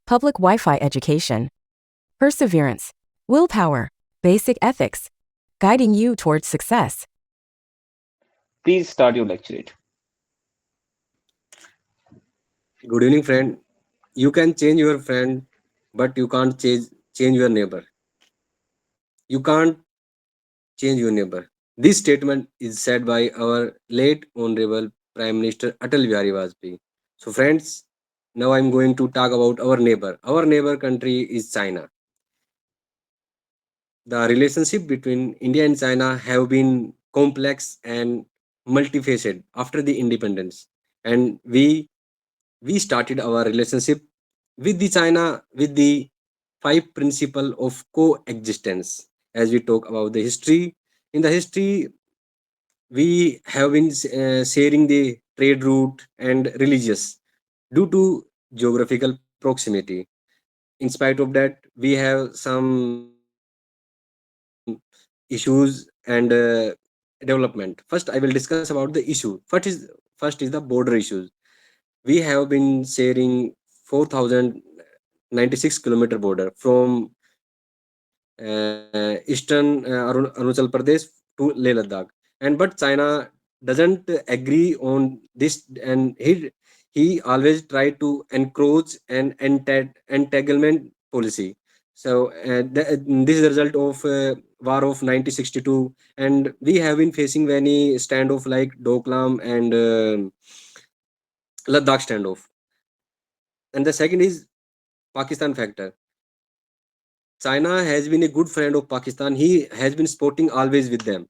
Public Wi-Fi Education. Perseverance, willpower, basic ethics, guiding you towards success. Please start your lecturette. Good evening, friend. You can change your friend, but you can't change your neighbor. You can't change your neighbor. This statement is said by our late Honorable Prime Minister Atal Bihari Vajpayee. So, friends, now I'm going to talk about our neighbor. Our neighbor country is China. The relationship between India and China have been complex and multifaceted after the independence, and we started our relationship with the China with the five principle of coexistence. As we talk about the history, in the history we have been sharing the trade route and religious due to geographical proximity. In spite of that, we have some issues and development. First, I will discuss about the issue. First is the border issues. We have been sharing 4,096 kilometer border from eastern Arunachal Pradesh to Leh Ladakh. And but China doesn't agree on this, and he always try to encroach an entanglement policy. So this is the result of war of 1962, and we have been facing many standoff like Doklam and Ladakh standoff. And the second is Pakistan factor. China has been a good friend of Pakistan. He has been sporting always with them,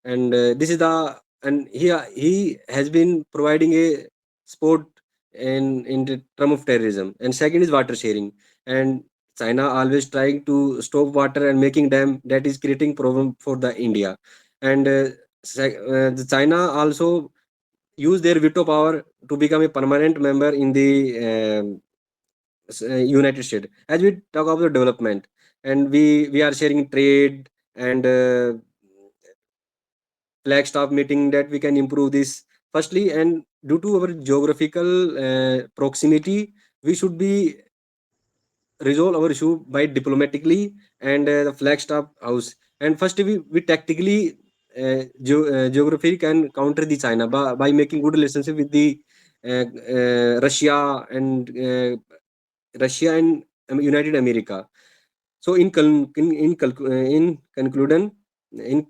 and this is the and he has been providing a sport in the term of terrorism. And second is water sharing, and China always trying to stop water and making dam that is creating problem for the India. And the China also use their veto power to become a permanent member in the United States. As we talk about the development, and we are sharing trade and flag staff meeting that we can improve this. Firstly, and due to our geographical proximity, we should be resolve our issue by diplomatically and the flag staff house. And first, we tactically geography can counter the China by making good relationship with the Russia and United America. So in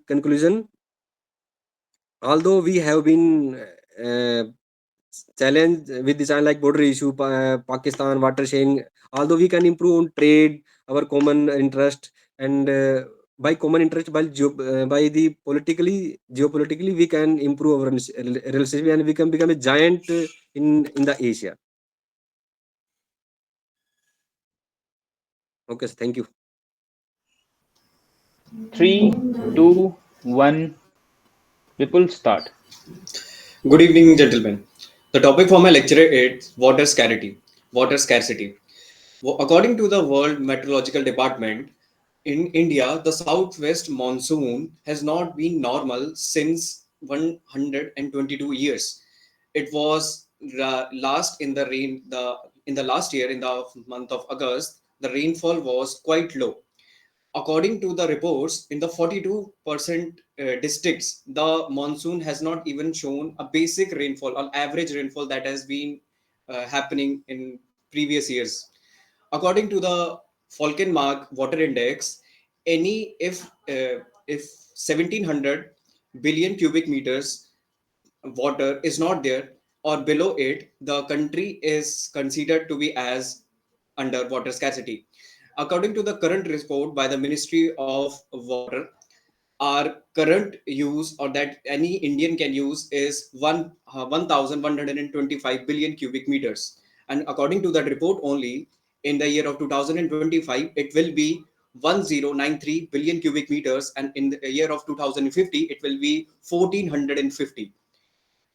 conclusion, although we have been uh, challenged with this like border issue, Pakistan water sharing, although we can improve on trade, our common interest, and by common interest, by the geopolitically, we can improve our relationship and we can become a giant in the Asia. Okay, so thank you. 3, 2, 1. People start. Good evening, gentlemen. The topic for my lecture is water scarcity. Water scarcity. According to the World Meteorological Department, in India, the southwest monsoon has not been normal since 122 years. It was last in the rain. In the last year, in the month of August, the rainfall was quite low. According to the reports, in the 42% districts, the monsoon has not even shown a basic rainfall or average rainfall that has been happening in previous years. According to the Falkenmark Water Index, any if 1700 billion cubic meters water is not there or below it, the country is considered to be as under water scarcity. According to the current report by the Ministry of Water, our current use or that any Indian can use is 1,125 billion cubic meters. And according to that report only, in the year of 2025, it will be 1093 billion cubic meters, and in the year of 2050, it will be 1450.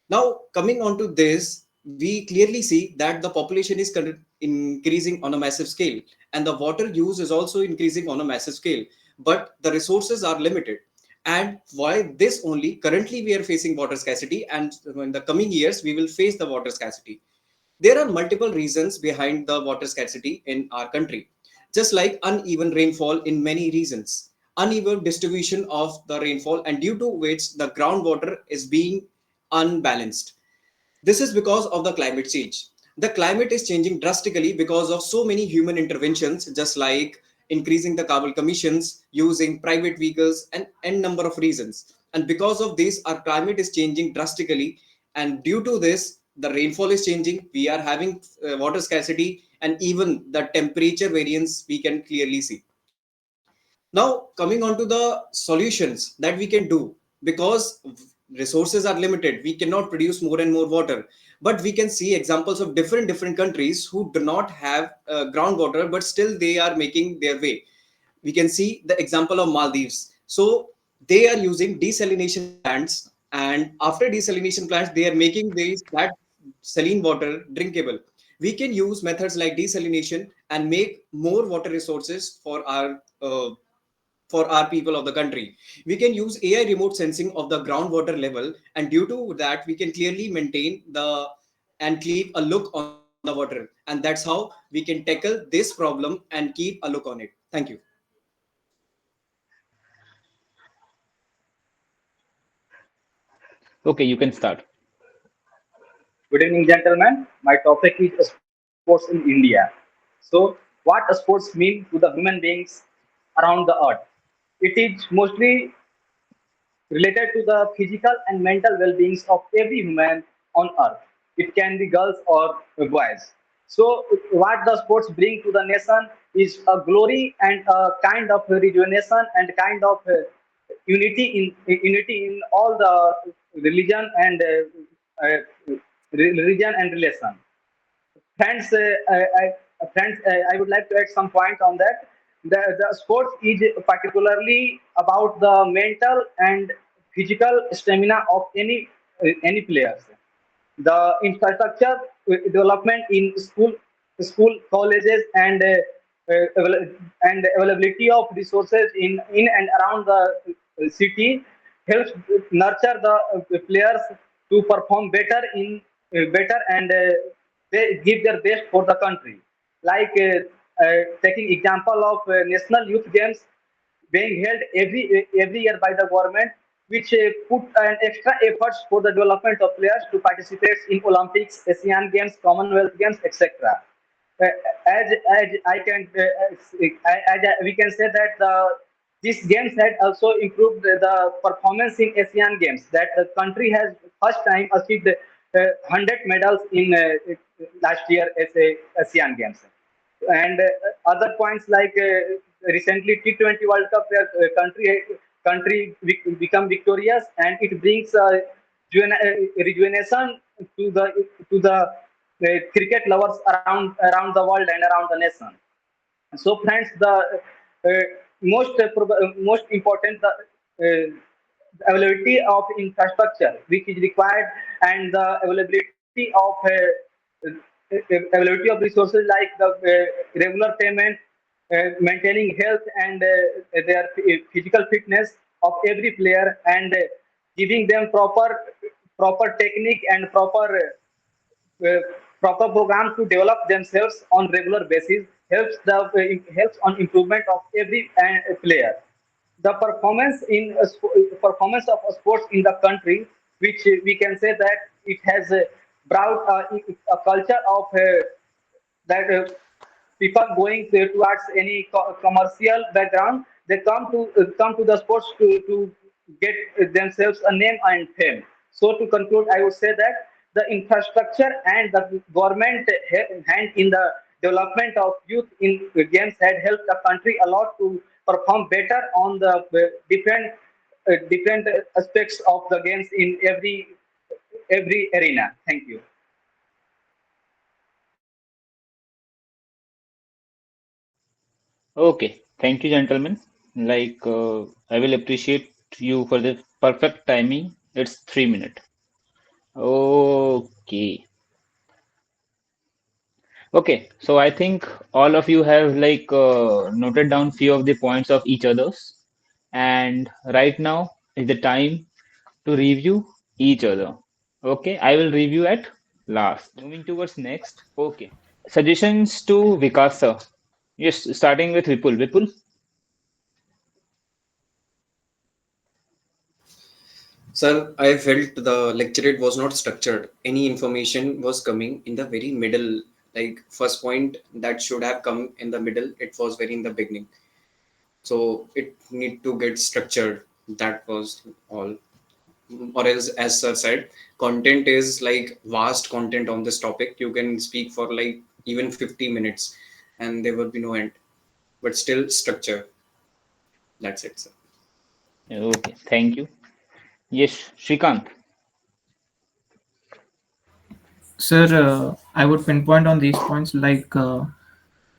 Now, coming on to this, we clearly see that the population is increasing on a massive scale, and the water use is also increasing on a massive scale, but the resources are limited. And why this only? Currently, we are facing water scarcity, and in the coming years, we will face the water scarcity. There are multiple reasons behind the water scarcity in our country, just like uneven rainfall in many regions, uneven distribution of the rainfall, and due to which the groundwater is being unbalanced. This is because of the climate change. The climate is changing drastically because of so many human interventions, just like increasing the carbon emissions, using private vehicles, and n number of reasons. And because of this, our climate is changing drastically. And due to this, the rainfall is changing. We are having water scarcity, and even the temperature variance we can clearly see. Now, coming on to the solutions that we can do, because resources are limited, we cannot produce more and more water. But we can see examples of different countries who do not have groundwater, but still they are making their way. We can see the example of Maldives. So they are using desalination plants, and after desalination plants, they are making that saline water drinkable. We can use methods like desalination and make more water resources for our people of the country. We can use AI remote sensing of the groundwater level, and due to that, we can clearly maintain the and keep a look on the water. And that's how we can tackle this problem and keep a look on it. Thank you. Okay, you can start. Good evening, gentlemen. My topic is sports in India. So, what sports mean to the human beings around the earth? It is mostly related to the physical and mental well-being of every human on earth. It can be girls or boys. So, what the sports bring to the nation is a glory and a kind of rejuvenation and kind of unity in all the religion and religion and relation. Friends, I would like to add some point on that. The sports is particularly about the mental and physical stamina of any players. The infrastructure development in colleges, and availability of resources in and around the city helps nurture the players to perform better, and they give their best for the country. Like taking example of national youth games being held every year by the government, which put an extra efforts for the development of players to participate in Olympics, Asian Games, Commonwealth Games, etc. Uh, as I can we can say that these games had also improved the performance in Asian Games. That the country has first time achieved 100 medals in last year as a Asian Games. And other points like recently T20 World Cup, where become victorious, and it brings rejuvenation to the cricket lovers around the world and around the nation. So, friends, the most important availability of infrastructure which is required, and the availability of resources like the regular payment, maintaining health and their physical fitness of every player, and giving them proper technique and uh, proper program to develop themselves on regular basis helps on improvement of every player. The performance of sports in the country, which we can say that it has brought a culture of that people going towards any commercial background, they come to the sports to get themselves a name and fame. So, to conclude, I would say that the infrastructure and the government hand in the development of youth in games had helped the country a lot to perform better on the different aspects of the games in every arena. Thank you. Okay, thank you, gentlemen. I will appreciate you for the perfect timing. It's 3 minutes. Okay. Okay, so I think all of you have noted down few of the points of each other's, and right now is the time to review each other. Okay, I will review at last. Moving towards next. Okay. Suggestions to Vikas sir. Yes, starting with Vipul. Vipul. Sir, I felt the lecturate was not structured. Any information was coming in the very middle. Like first point that should have come in the middle, it was very in the beginning. So it need to get structured. That was all. Or as sir said, content is like vast content on this topic. You can speak for like even 50 minutes, and there will be no end. But still structure. That's it, sir. Okay. Thank you. Yes, Shrikant. Sir, I would pinpoint on these points like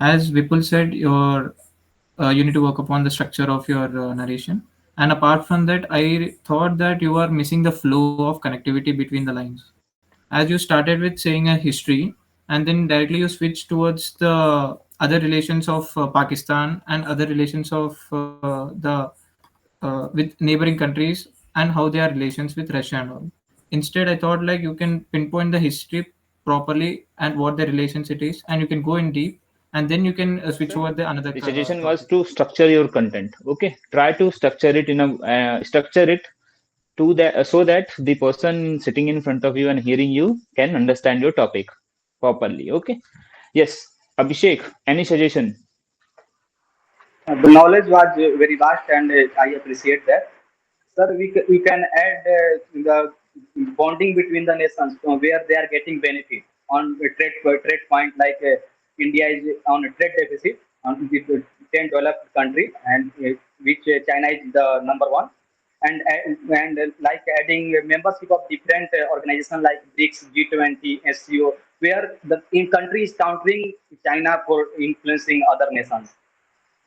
as Vipul said, you need to work upon the structure of your narration. And apart from that, I thought that you are missing the flow of connectivity between the lines. As you started with saying a history, and then directly you switch towards the other relations of Pakistan and other relations of the with neighboring countries and how they are relations with Russia and all. Instead, I thought like you can pinpoint the history properly and what the relations it is, and you can go in deep, and then you can switch Sir, over the another the suggestion was topic. to structure your content. Okay. Try to structure it in a structure it to that so that the person sitting in front of you and hearing you can understand your topic properly. Okay. Yes. Abhishek, any suggestion? The knowledge was very vast, and I appreciate that. Sir, we can add the bonding between the nations where they are getting benefit on a trade point, like India is on a trade deficit on with the 10 developed country, and which China is the number one. And like adding a membership of different organizations like BRICS, G20, SCO, where the in country is countering China for influencing other nations.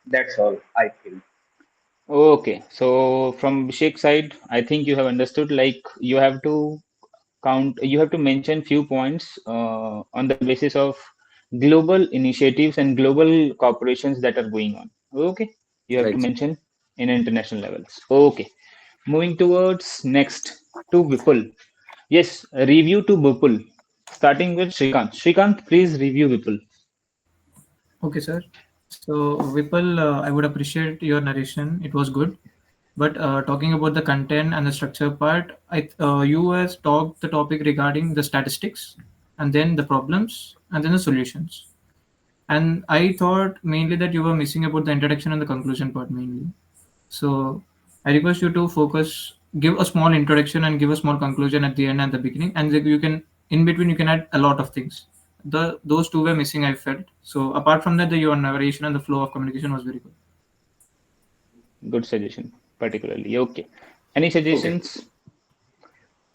That's all I feel. Okay. So from Abhishek's side, I think you have understood like you have to mention few points on the basis of global initiatives and global corporations that are going on. Okay. You have to Right. mention in international levels. Okay. Moving towards next to Vipul. Yes, review to Vipul. Starting with Shrikant. Shrikant, please review Vipul. Okay, sir. So, Vipul, I would appreciate your narration. It was good. But talking about the content and the structure part, you has talked the topic regarding the statistics, and then the problems, and then the solutions. And I thought mainly that you were missing about the introduction and the conclusion part mainly. So I request you to focus, give a small introduction and give a small conclusion at the end and the beginning, and then you can in between you can add a lot of things. Those two were missing, I felt. So apart from that, your narration and the flow of communication was very good. Good suggestion, particularly. Okay. Any Okay. suggestions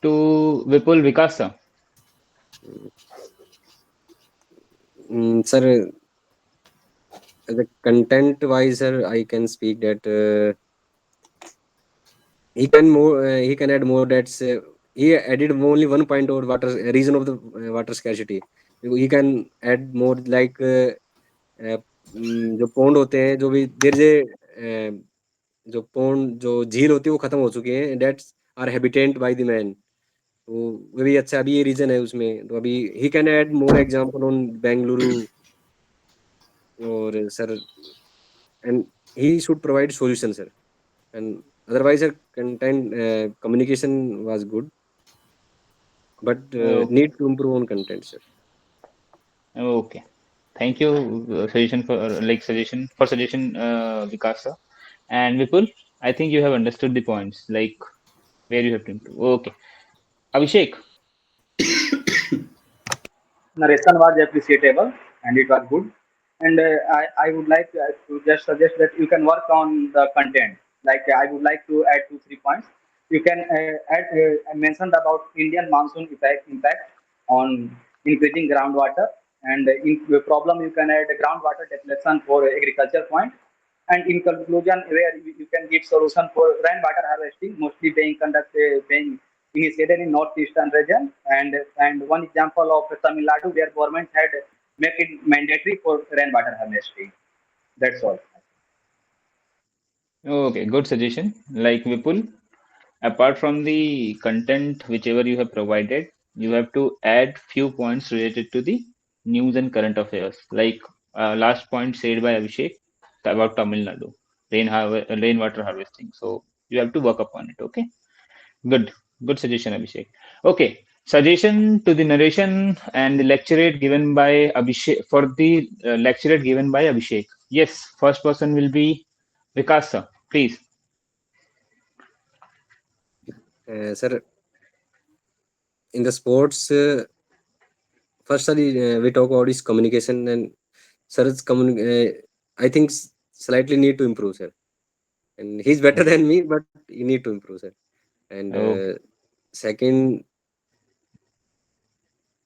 to Vipul Vikasa? Sir, the content wise, sir, I can speak that he can add more. That's he added only one point over water reason of the water scarcity. He can add more like uh, जो pond होते हैं जो भी देर जे जो pond जो झील होती है वो खत्म हो चुकी हैं that's are habitant by the man. तो वो भी अच्छा अभी ये रीजन है उसमें तो अभी he can add more example on Bengaluru और sir and he should provide solution sir and otherwise sir content communication was good but Okay. need to improve on content sir. Okay. Thank you. Suggestion for suggestion, Vikasa. And Vipul, I think you have understood the points, like where you have to improve. Okay. Abhishek. Narration was appreciable and it was good. And I would like to just suggest that you can work on the content. Like I would like to add 2 3 points. You can add. I mentioned about Indian monsoon impact on increasing groundwater, and in the problem you can add groundwater depletion for agriculture point. And in conclusion, where you can give solution for rainwater harvesting, mostly being initiated in northeastern region, and one example of Tamil Nadu where government had make it mandatory for rainwater harvesting. That's all. Okay, good suggestion. Like Vipul, apart from the content whichever you have provided, you have to add few points related to the news and current affairs. Like last point said by Abhishek about Tamil Nadu, rainwater harvesting. So you have to work upon it. Okay. Good, good suggestion, Abhishek. Okay, suggestion to the narration and the lecturate given by Abhishek for the lecturate given by Abhishek. Yes, first person will be Vikas sir. Please. Sir, in the sports, first, sir, we talk about his communication, and sir's I think slightly need to improve, sir. And he's better Okay. than me, but he need to improve, sir. And Oh, second,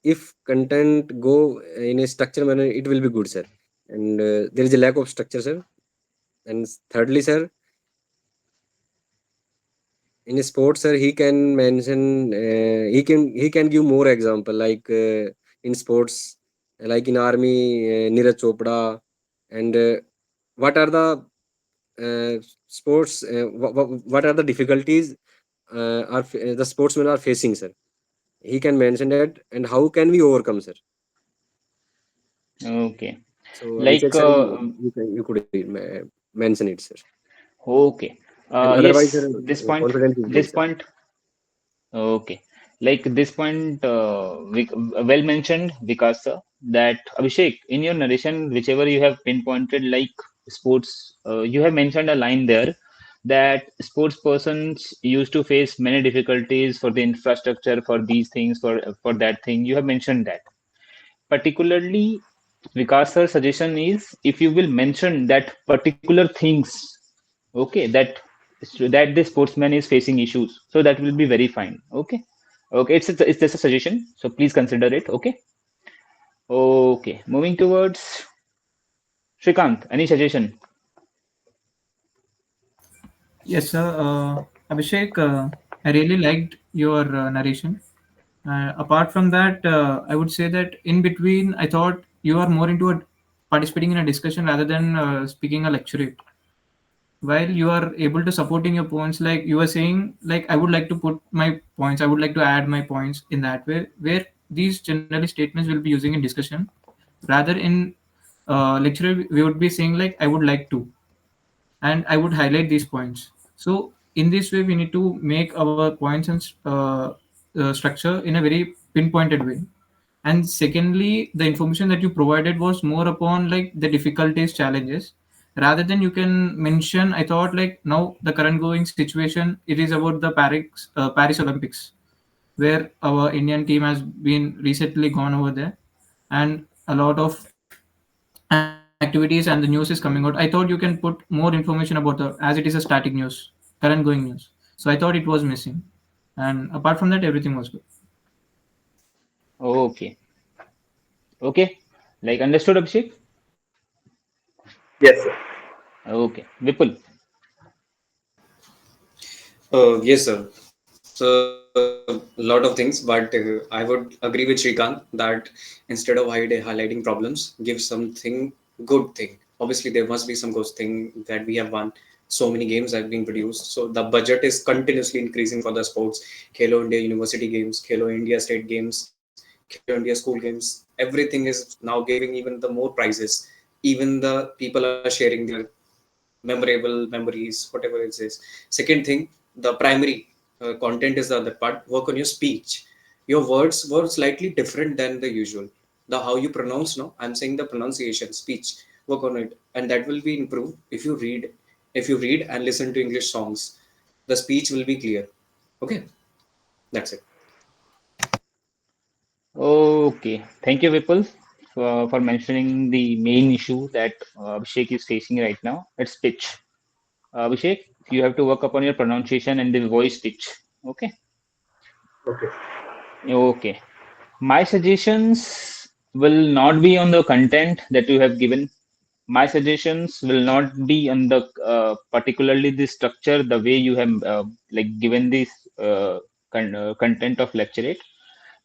if content go in a structured manner, it will be good, sir. And there is a lack of structure, sir. And thirdly, sir, in sports, sir, he can mention, he can give more example, like in sports, like in army, Neeraj Chopra, and what are the sports, what are the difficulties the sportsmen are facing, sir. He can mention that, and how can we overcome, sir. okay. So Abhishek Like, sir, you could mention it, sir. okay. And otherwise, sir, Yes, this point, confidence is good, this sir. point, okay. Like this point, well mentioned, Vikas sir, that Abhishek, in your narration, whichever you have pinpointed, like sports, you have mentioned a line there that sports persons used to face many difficulties for the infrastructure, for these things, for that thing. You have mentioned that. Particularly, Vikas sir's suggestion is if you will mention that particular things, okay, that the sportsman is facing issues, so that will be very fine. Okay, okay, it's just a suggestion, so please consider it. Okay, okay. Moving towards Shrikant, any suggestion? Yes, sir. Abhishek, I really liked your narration. Apart from that, I would say that in between, I thought you are more into participating in a discussion rather than speaking a lecture. While you are able to supporting your points, like you were saying, like I would like to put my points, I would like to add my points in that way, where these generally statements will be using in discussion, rather in lecture we would be saying like I would like to, and I would highlight these points. So in this way, we need to make our points and structure in a very pinpointed way. And secondly, the information that you provided was more upon like the difficulties, challenges, rather than you can mention. I thought like now the current going situation, it is about the Paris Olympics, where our Indian team has been recently gone over there, and a lot of activities and the news is coming out. I thought you can put more information about the, as it is a static news, current going news. So I thought it was missing. And apart from that, everything was good. Okay, okay, like understood, Abhishek. Yes, sir. Okay, Vipul. Yes, sir. So, a lot of things, but I would agree with Shrikant that instead of highlighting problems, give something good thing. Obviously, there must be some good thing that we have won. So many games have been produced. So the budget is continuously increasing for the sports. Khelo India University Games, Khelo India State Games, Khelo India School Games. Everything is now giving even the more prizes. Even the people are sharing their memorable memories, whatever it is. Second thing, the primary content is the other part. Work on your speech. Your words were slightly different than the usual. The how you pronounce, no, I'm saying the pronunciation, speech. Work on it, and that will be improved if you read. If you read and listen to English songs, the speech will be clear. Okay, that's it. Okay, thank you, Vipul, for mentioning the main issue that Abhishek is facing right now. It's pitch. Abhishek, you have to work upon your pronunciation and the voice pitch. Okay. Okay. Okay. My suggestions will not be on the content that you have given. My suggestions will not be on the particularly the structure, the way you have like given this content of lecturate,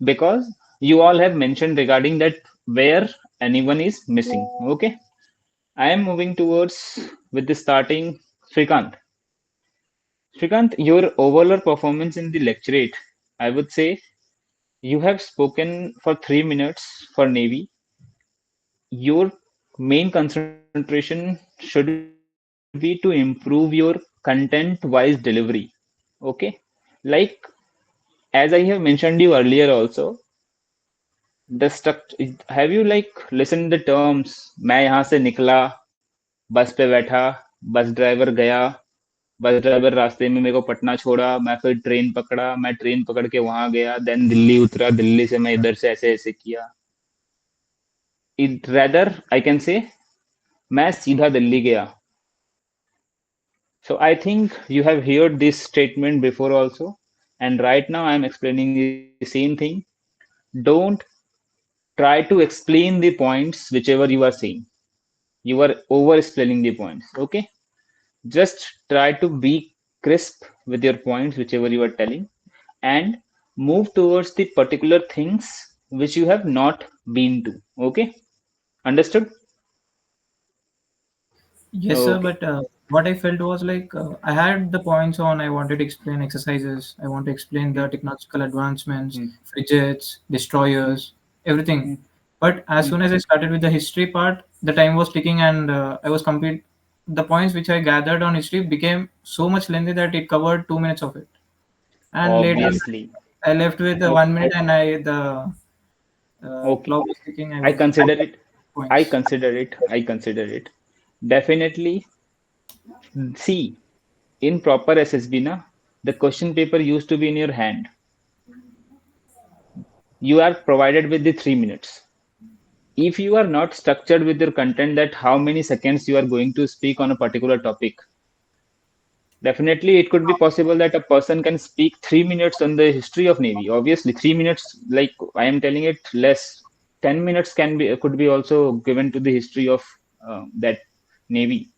because you all have mentioned regarding that where anyone is missing. Okay. I am moving towards with the starting Srikant. Srikant, your overall performance in the lecturate, I would say You have spoken for 3 minutes for Navy. Your main concentration should be to improve your content-wise delivery. Okay? Like as I have mentioned you earlier also, the structure, have you like listened the terms मैं यहाँ से निकला बस पे बैठा bus driver गया bus driver रास्ते में मेरे को पटना छोड़ा मैं फिर ट्रेन पकड़ा मैं ट्रेन पकड़ के वहां गया देन दिल्ली उतरा दिल्ली से मैं इधर से ऐसे ऐसे किया it rather I can say मैं सीधा दिल्ली गया so I think you have heard this statement before also and right now I am explaining the same thing don't try to explain the points whichever you are saying you are over explaining the points okay just try to be crisp with your points whichever you are telling and move towards the particular things which you have not been to okay understood Yes, sir. okay But what I felt was like I had the points on. I wanted to explain exercises. I want to explain the technological advancements, Hmm. frigates, destroyers, everything. But as Hmm. soon as I started with the history part, the time was ticking, and I was complete. The points which I gathered on history became so much lengthy that it covered 2 minutes of it. And later, obviously I left with the okay 1 minute, and I the okay clock was ticking. I I was consider it I points. consider it I consider it definitely see in proper ssb na the question paper used to be in your hand you are provided with the 3 minutes if you are not structured with your content that how many seconds you are going to speak on a particular topic definitely it could be possible that a person can speak 3 minutes on the history of navy obviously 3 minutes like I am telling it less 10 minutes can be could be also given to the history of that navy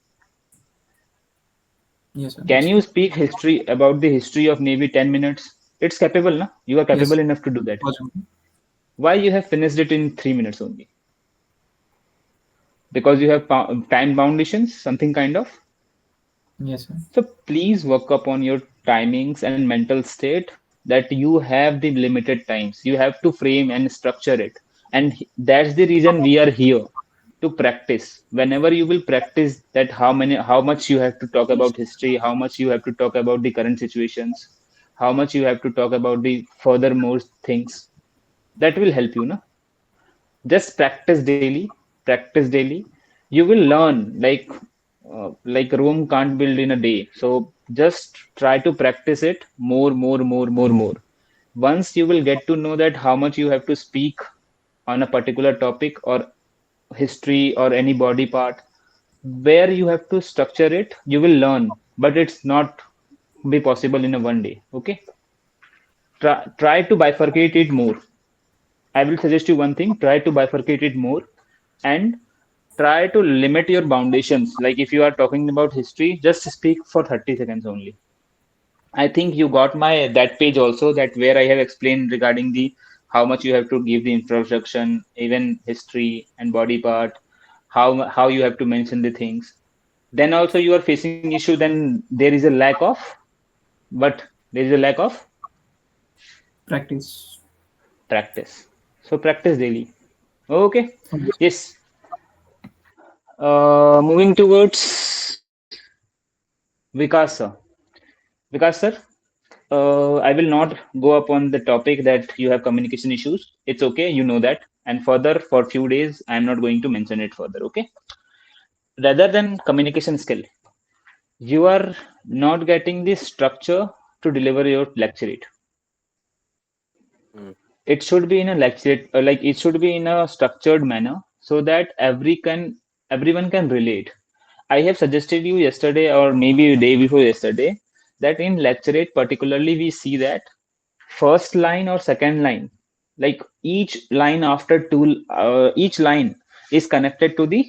Yes, sir. can That's you true. speak history about the history of navy 10 minutes it's capable na you are Yes, capable enough to do that possible. why you have finished it in 3 minutes only because you have time foundations something kind of Yes, sir. so please work upon your timings and mental state that you have the limited times you have to frame and structure it and that's the reason we are here to practice whenever you will practice that how much you have to talk about history how much you have to talk about the current situations how much you have to talk about the furthermore things that will help you no just practice daily you will learn like Rome can't build in a day so just try to practice it more once you will get to know that how much you have to speak on a particular topic or history or any body part where you have to structure it you will learn but it's not be possible in a one day okay try to bifurcate it more I will suggest you one thing try to bifurcate it more and try to limit your foundations like if you are talking about history just speak for 30 seconds only I think you got my that page also that where I have explained regarding the how much you have to give the introduction even history and body part how you have to mention the things then also you are facing issue then there is a lack of but there is a lack of Practice. practice so practice daily okay Okay. yes moving towards vikas sir vikas sir I will not go upon the topic that you have communication issues. It's okay, you know that. And further, for few days, I'm not going to mention it further. Okay. Rather than communication skill, you are not getting the structure to deliver your lecture. Mm. It should be in a lecture, like it should be in a structured manner, so that everyone can relate. I have suggested you yesterday or maybe a day before yesterday that in lecturate particularly we see that first line or second line like each line after two each line is connected to the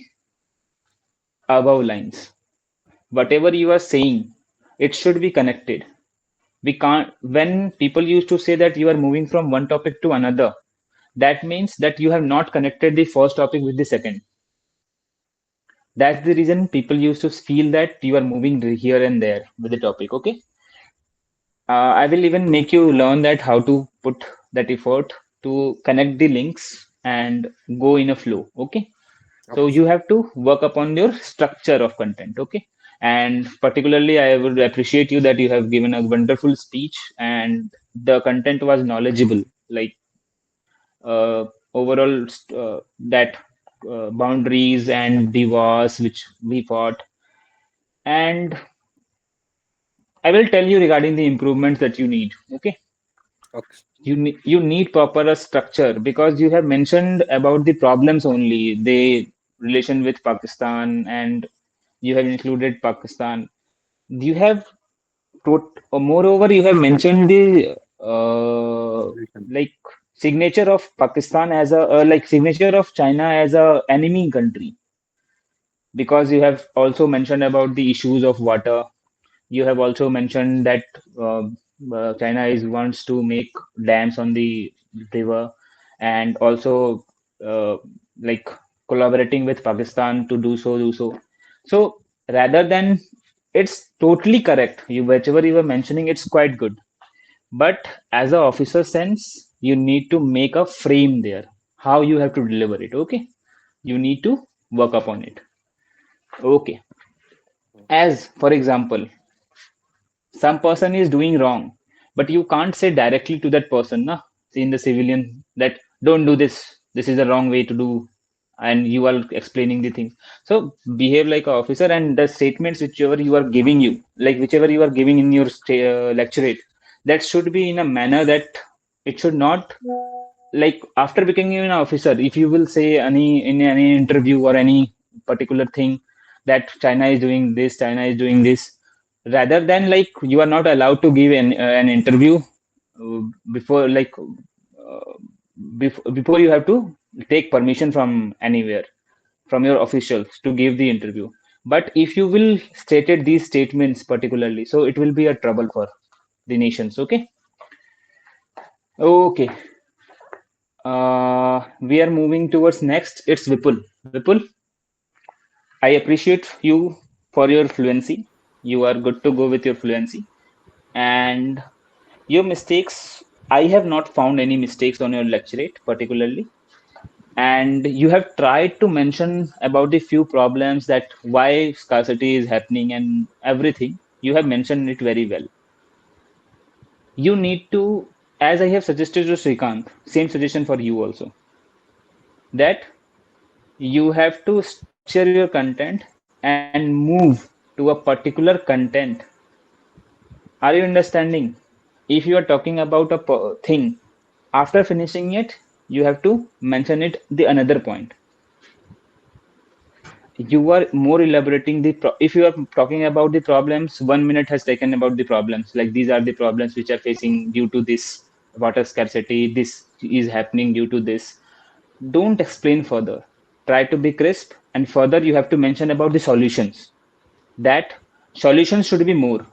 above lines whatever you are saying it should be connected we can't when people used to say that you are moving from one topic to another that means that you have not connected the first topic with the second that's the reason people used to feel that you are moving here and there with the topic okay I will even make you learn that how to put that effort to connect the links and go in a flow. Okay. So Okay, you have to work upon your structure of content. Okay. And particularly, I would appreciate you that you have given a wonderful speech and the content was knowledgeable. Like overall, that boundaries and the wars which we fought. And I will tell you regarding the improvements that you need. Okay. okay, You need proper structure because you have mentioned about the problems only, the relation with Pakistan, and you have included Pakistan. You have moreover you have mentioned the Welcome. like signature of Pakistan as a like signature of China as a enemy country, because you have also mentioned about the issues of water. You have also mentioned that uh, China is wants to make dams on the river, and also uh, like collaborating with Pakistan to do so. So rather than, it's totally correct. You whichever you were mentioning, it's quite good. But as a officer sense, you need to make a frame there. How you have to deliver it. Okay, you need to work upon it. Okay, as for example, some person is doing wrong, but you can't say directly to that person, na, in the civilian, that don't do this, this is the wrong way to do, and you are explaining the things. So behave like an officer, and the statements whichever you are giving, you like whichever you are giving in your lecturate, that should be in a manner that it should not, like after becoming an officer, if you will say any in any interview or any particular thing that China is doing this, China is doing this, rather than, like, you are not allowed to give an interview before, like before you have to take permission from anywhere, from your officials to give the interview. But if you will stated these statements particularly, so it will be a trouble for the nations. Okay. Okay. We are moving towards next. It's Vipul. Vipul, I appreciate you for your fluency. You are good to go with your fluency. And your mistakes, I have not found any mistakes on your lecturate particularly. And you have tried to mention about the few problems, that why scarcity is happening and everything. You have mentioned it very well. You need to, as I have suggested to Srikanth, same suggestion for you also, that you have to structure your content and move to a particular content. Are you understanding? If you are talking about a thing, after finishing it, you have to mention it the another point. You are more elaborating the if you are talking about the problems, 1 minute has taken about the problems, like these are the problems which are facing due to this water scarcity, this is happening due to this. Don't explain further. Try to be crisp, and further you have to mention about the solutions. That solutions should be more.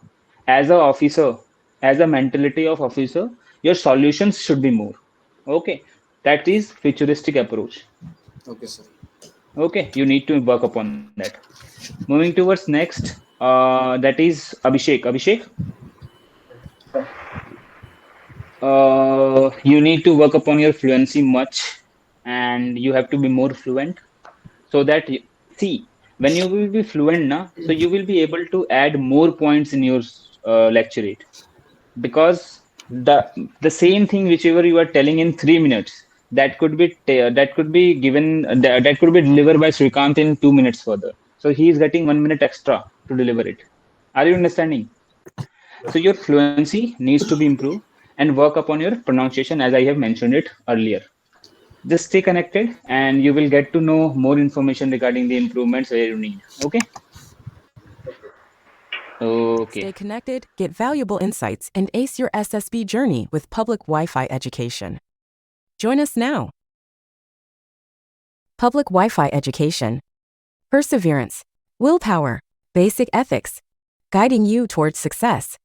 As a officer, as a mentality of officer, your solutions should be more. Okay, that is futuristic approach. Okay, sir. Okay, you need to work upon that. Moving towards next, that is Abhishek. Abhishek, you need to work upon your fluency much, and you have to be more fluent, so that see, when you will be fluent na, so you will be able to add more points in your lecturate, because the the same thing whichever you are telling in 3 minutes, that could be given, that could be delivered by Srikanth in 2 minutes further, so he is getting 1 minute extra to deliver it. Are you understanding? So your fluency needs to be improved, and work upon your pronunciation, as I have mentioned it earlier. Just stay connected, and you will get to know more information regarding the improvements where you need. Okay. Okay. Stay connected, get valuable insights, and ace your SSB journey with Public Wi-Fi Education. Join us now. Public Wi-Fi Education. Perseverance, willpower, basic ethics, guiding you towards success.